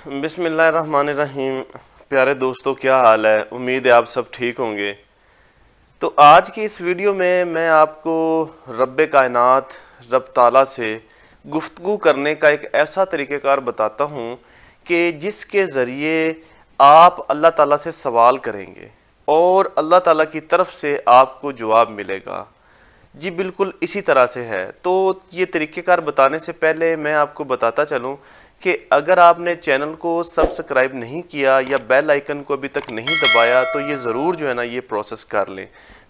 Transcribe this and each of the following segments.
بسم اللہ الرحمن الرحیم۔ پیارے دوستو، کیا حال ہے؟ امید ہے آپ سب ٹھیک ہوں گے۔ تو آج کی اس ویڈیو میں آپ کو رب کائنات رب تعالیٰ سے گفتگو کرنے کا ایک ایسا طریقہ کار بتاتا ہوں کہ جس کے ذریعے آپ اللہ تعالیٰ سے سوال کریں گے اور اللہ تعالیٰ کی طرف سے آپ کو جواب ملے گا۔ جی بالکل اسی طرح سے ہے۔ تو یہ طریقہ کار بتانے سے پہلے میں آپ کو بتاتا چلوں کہ اگر آپ نے چینل کو سبسکرائب نہیں کیا یا بیل آئیکن کو ابھی تک نہیں دبایا تو یہ ضرور جو ہے نا یہ پروسیس کر لیں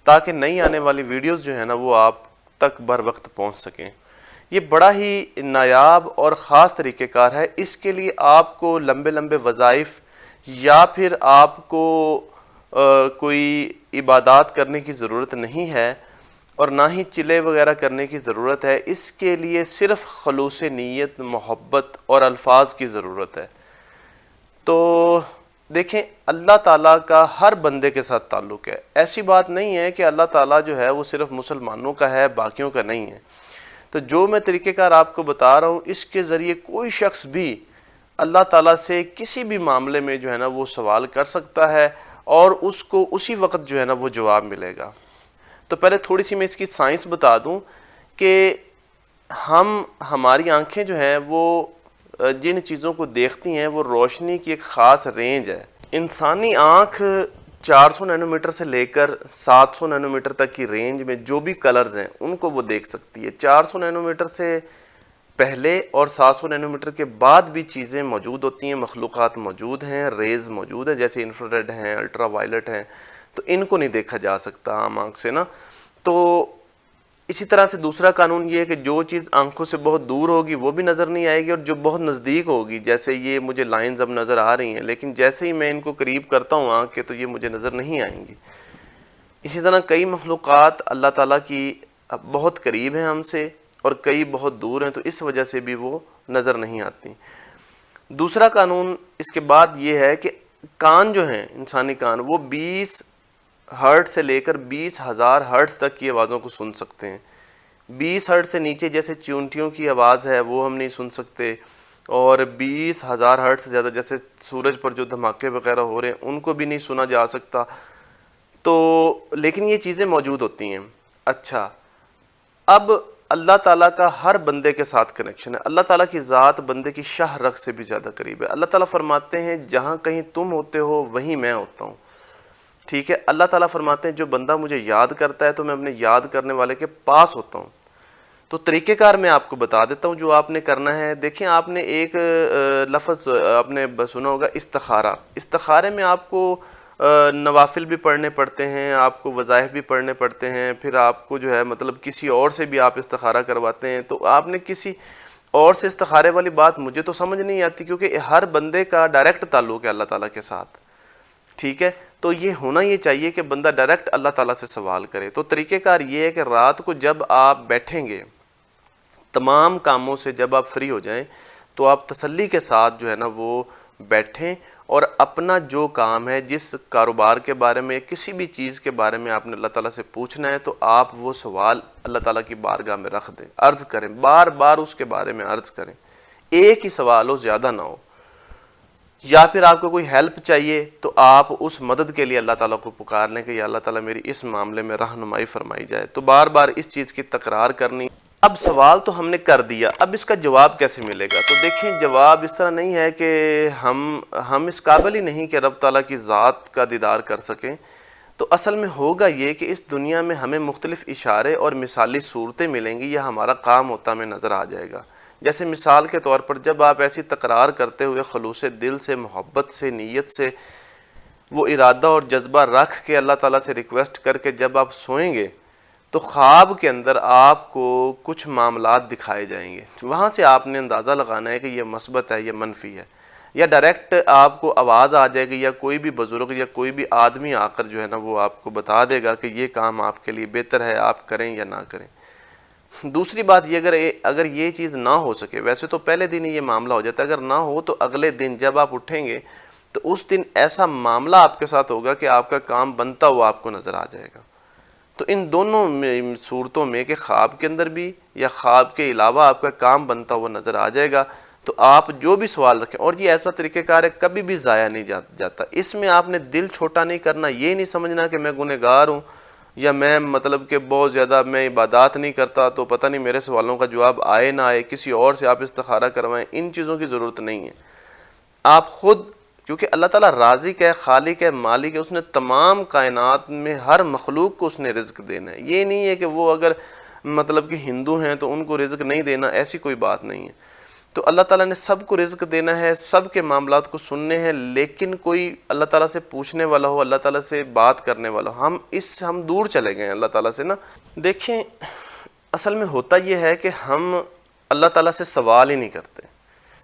تاکہ نئی آنے والی ویڈیوز جو ہے نا وہ آپ تک بر وقت پہنچ سکیں۔ یہ بڑا ہی نایاب اور خاص طریقہ کار ہے۔ اس کے لیے آپ کو لمبے لمبے وظائف یا پھر آپ کو کوئی عبادات کرنے کی ضرورت نہیں ہے اور نہ ہی چلے وغیرہ کرنے کی ضرورت ہے۔ اس کے لیے صرف خلوص نیت، محبت اور الفاظ کی ضرورت ہے۔ تو دیکھیں، اللہ تعالیٰ کا ہر بندے کے ساتھ تعلق ہے۔ ایسی بات نہیں ہے کہ اللہ تعالیٰ جو ہے وہ صرف مسلمانوں کا ہے، باقیوں کا نہیں ہے۔ تو جو میں طریقہ کار آپ کو بتا رہا ہوں، اس کے ذریعے کوئی شخص بھی اللہ تعالیٰ سے کسی بھی معاملے میں جو ہے نا وہ سوال کر سکتا ہے اور اس کو اسی وقت جو ہے نا وہ جواب ملے گا۔ تو پہلے تھوڑی سی میں اس کی سائنس بتا دوں کہ ہماری آنکھیں جو ہیں وہ جن چیزوں کو دیکھتی ہیں وہ روشنی کی ایک خاص رینج ہے۔ انسانی آنکھ 400 نینومیٹر سے لے کر 700 نینومیٹر تک کی رینج میں جو بھی کلرز ہیں ان کو وہ دیکھ سکتی ہے۔ 400 نینومیٹر سے پہلے اور 700 نینومیٹر کے بعد بھی چیزیں موجود ہوتی ہیں، مخلوقات موجود ہیں، ریز موجود ہیں، جیسے انفراریڈ ہیں، الٹرا وائلٹ ہیں، تو ان کو نہیں دیکھا جا سکتا عام آنکھ سے نا۔ تو اسی طرح سے دوسرا قانون یہ ہے کہ جو چیز آنکھوں سے بہت دور ہوگی وہ بھی نظر نہیں آئے گی، اور جو بہت نزدیک ہوگی، جیسے یہ مجھے لائنز اب نظر آ رہی ہیں، لیکن جیسے ہی میں ان کو قریب کرتا ہوں آنکھ کے تو یہ مجھے نظر نہیں آئیں گی۔ اسی طرح کئی مخلوقات اللہ تعالیٰ کی بہت قریب ہیں ہم سے اور کئی بہت دور ہیں، تو اس وجہ سے بھی وہ نظر نہیں آتی۔ دوسرا قانون اس کے بعد یہ ہے کہ کان جو ہیں، انسانی کان، وہ 20 ہرٹ سے لے کر 20,000 ہرٹز تک کی آوازوں کو سن سکتے ہیں۔ 20 ہرٹ سے نیچے جیسے چونٹیوں کی آواز ہے وہ ہم نہیں سن سکتے، اور 20,000 ہرٹ سے زیادہ جیسے سورج پر جو دھماکے وغیرہ ہو رہے ہیں ان کو بھی نہیں سنا جا سکتا۔ تو لیکن یہ چیزیں موجود ہوتی ہیں۔ اچھا، اب اللہ تعالیٰ کا ہر بندے کے ساتھ کنیکشن ہے۔ اللہ تعالیٰ کی ذات بندے کی شاہ رگ سے بھی زیادہ قریب ہے۔ اللہ تعالیٰ فرماتے ہیں جہاں کہیں تم ہوتے ہو وہیں میں ہوتا ہوں، ٹھیک ہے۔ اللہ تعالیٰ فرماتے ہیں جو بندہ مجھے یاد کرتا ہے تو میں اپنے یاد کرنے والے کے پاس ہوتا ہوں۔ تو طریقہ کار میں آپ کو بتا دیتا ہوں جو آپ نے کرنا ہے۔ دیکھیں، آپ نے ایک لفظ آپ نے سنا ہوگا، استخارہ۔ استخارے میں آپ کو نوافل بھی پڑھنے پڑتے ہیں، آپ کو وظائف بھی پڑھنے پڑتے ہیں، پھر آپ کو جو ہے مطلب کسی اور سے بھی آپ استخارہ کرواتے ہیں۔ تو آپ نے کسی اور سے استخارے والی بات مجھے تو سمجھ نہیں آتی، کیونکہ ہر بندے کا ڈائریکٹ تعلق ہے اللہ تعالیٰ کے ساتھ، ٹھیک ہے۔ تو یہ ہونا یہ چاہیے کہ بندہ ڈائریکٹ اللہ تعالیٰ سے سوال کرے۔ تو طریقہ کار یہ ہے کہ رات کو جب آپ بیٹھیں گے، تمام کاموں سے جب آپ فری ہو جائیں تو آپ تسلی کے ساتھ جو ہے نا وہ بیٹھیں اور اپنا جو کام ہے، جس کاروبار کے بارے میں، کسی بھی چیز کے بارے میں آپ نے اللہ تعالیٰ سے پوچھنا ہے، تو آپ وہ سوال اللہ تعالیٰ کی بارگاہ میں رکھ دیں، عرض کریں، بار بار اس کے بارے میں عرض کریں۔ ایک ہی سوال ہو، زیادہ نہ ہو۔ یا پھر آپ کو کوئی ہیلپ چاہیے تو آپ اس مدد کے لیے اللہ تعالیٰ کو پکار لیں کہ یا اللہ تعالیٰ میری اس معاملے میں رہنمائی فرمائی جائے۔ تو بار بار اس چیز کی تکرار کرنی۔ اب سوال تو ہم نے کر دیا، اب اس کا جواب کیسے ملے گا؟ تو دیکھیں، جواب اس طرح نہیں ہے کہ ہم اس قابل ہی نہیں کہ رب تعالیٰ کی ذات کا دیدار کر سکیں۔ تو اصل میں ہوگا یہ کہ اس دنیا میں ہمیں مختلف اشارے اور مثالی صورتیں ملیں گی، یا ہمارا کام ہوتا ہمیں نظر آ جائے گا۔ جیسے مثال کے طور پر جب آپ ایسی تکرار کرتے ہوئے خلوص دل سے، محبت سے، نیت سے، وہ ارادہ اور جذبہ رکھ کے اللہ تعالیٰ سے ریکویسٹ کر کے جب آپ سوئیں گے تو خواب کے اندر آپ کو کچھ معاملات دکھائے جائیں گے۔ وہاں سے آپ نے اندازہ لگانا ہے کہ یہ مثبت ہے، یہ منفی ہے، یا ڈائریکٹ آپ کو آواز آ جائے گی، یا کوئی بھی بزرگ یا کوئی بھی آدمی آ کر جو ہے نا وہ آپ کو بتا دے گا کہ یہ کام آپ کے لیے بہتر ہے، آپ کریں یا نہ کریں۔ دوسری بات یہ، اگر یہ چیز نہ ہو سکے، ویسے تو پہلے دن ہی یہ معاملہ ہو جاتا ہے، اگر نہ ہو تو اگلے دن جب آپ اٹھیں گے تو اس دن ایسا معاملہ آپ کے ساتھ ہوگا کہ آپ کا کام بنتا ہوا آپ کو نظر آ جائے گا۔ تو ان دونوں صورتوں میں کہ خواب کے اندر بھی یا خواب کے علاوہ آپ کا کام بنتا ہوا نظر آ جائے گا، تو آپ جو بھی سوال رکھیں، اور یہ ایسا طریقہ کار ہے کبھی بھی ضائع نہیں جاتا. اس میں آپ نے دل چھوٹا نہیں کرنا، یہ نہیں سمجھنا کہ میں گنہگار ہوں یا میں مطلب کہ بہت زیادہ میں عبادات نہیں کرتا تو پتہ نہیں میرے سوالوں کا جواب آئے نہ آئے، کسی اور سے آپ استخارہ کروائیں. ان چیزوں کی ضرورت نہیں ہے. آپ خود، کیونکہ اللہ تعالیٰ رازق ہے، خالق ہے، مالک ہے، اس نے تمام کائنات میں ہر مخلوق کو اس نے رزق دینا ہے. یہ نہیں ہے کہ وہ اگر مطلب کہ ہندو ہیں تو ان کو رزق نہیں دینا، ایسی کوئی بات نہیں ہے. تو اللہ تعالیٰ نے سب کو رزق دینا ہے، سب کے معاملات کو سننے ہیں، لیکن کوئی اللہ تعالیٰ سے پوچھنے والا ہو، اللہ تعالیٰ سے بات کرنے والا ہو. ہم دور چلے گئے ہیں اللہ تعالیٰ سے نا. دیکھیں اصل میں ہوتا یہ ہے کہ ہم اللہ تعالیٰ سے سوال ہی نہیں کرتے.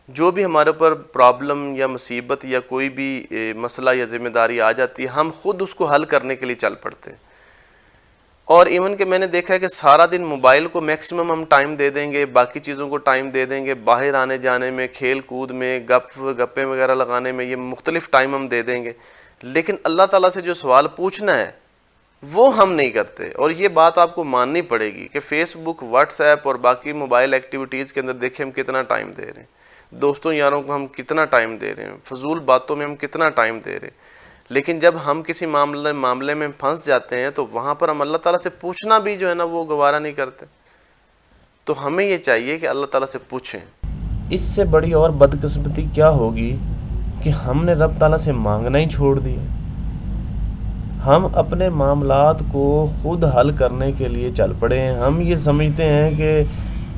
جو بھی ہمارے اوپر پرابلم یا مصیبت یا کوئی بھی مسئلہ یا ذمہ داری آ جاتی ہے، ہم خود اس کو حل کرنے کے لیے چل پڑتے ہیں. اور ایون کہ میں نے دیکھا ہے کہ سارا دن موبائل کو میکسیمم ہم ٹائم دے دیں گے، باقی چیزوں کو ٹائم دے دیں گے، باہر آنے جانے میں، کھیل کود میں، گپیں وغیرہ لگانے میں، یہ مختلف ٹائم ہم دے دیں گے. لیکن اللہ تعالیٰ سے جو سوال پوچھنا ہے وہ ہم نہیں کرتے. اور یہ بات آپ کو ماننی پڑے گی کہ فیس بک، واٹس ایپ اور باقی موبائل ایکٹیویٹیز کے اندر دیکھیں ہم کتنا ٹائم دے رہے ہیں، دوستوں یاروں کو ہم کتنا ٹائم دے رہے ہیں، فضول باتوں میں ہم کتنا ٹائم دے رہے ہیں. لیکن جب ہم کسی معاملے میں پھنس جاتے ہیں تو وہاں پر ہم اللہ تعالیٰ سے پوچھنا بھی جو ہے نا وہ گوارا نہیں کرتے. تو ہمیں یہ چاہیے کہ اللہ تعالیٰ سے پوچھیں. اس سے بڑی اور بدقسمتی کیا ہوگی کہ ہم نے رب تعالیٰ سے مانگنا ہی چھوڑ دیا. ہم اپنے معاملات کو خود حل کرنے کے لیے چل پڑے ہیں. ہم یہ سمجھتے ہیں کہ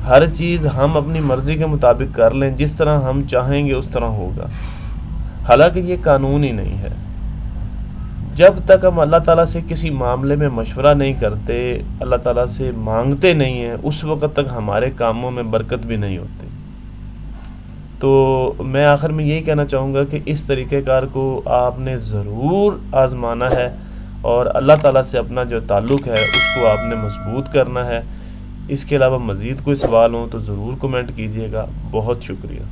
ہر چیز ہم اپنی مرضی کے مطابق کر لیں، جس طرح ہم چاہیں گے اس طرح ہوگا. حالانکہ یہ قانون ہی نہیں ہے. جب تک ہم اللہ تعالیٰ سے کسی معاملے میں مشورہ نہیں کرتے، اللہ تعالیٰ سے مانگتے نہیں ہیں، اس وقت تک ہمارے کاموں میں برکت بھی نہیں ہوتی. تو میں آخر میں یہی کہنا چاہوں گا کہ اس طریقہ کار کو آپ نے ضرور آزمانا ہے، اور اللہ تعالیٰ سے اپنا جو تعلق ہے اس کو آپ نے مضبوط کرنا ہے. اس کے علاوہ مزید کوئی سوال ہوں تو ضرور کمنٹ کیجیے گا. بہت شکریہ.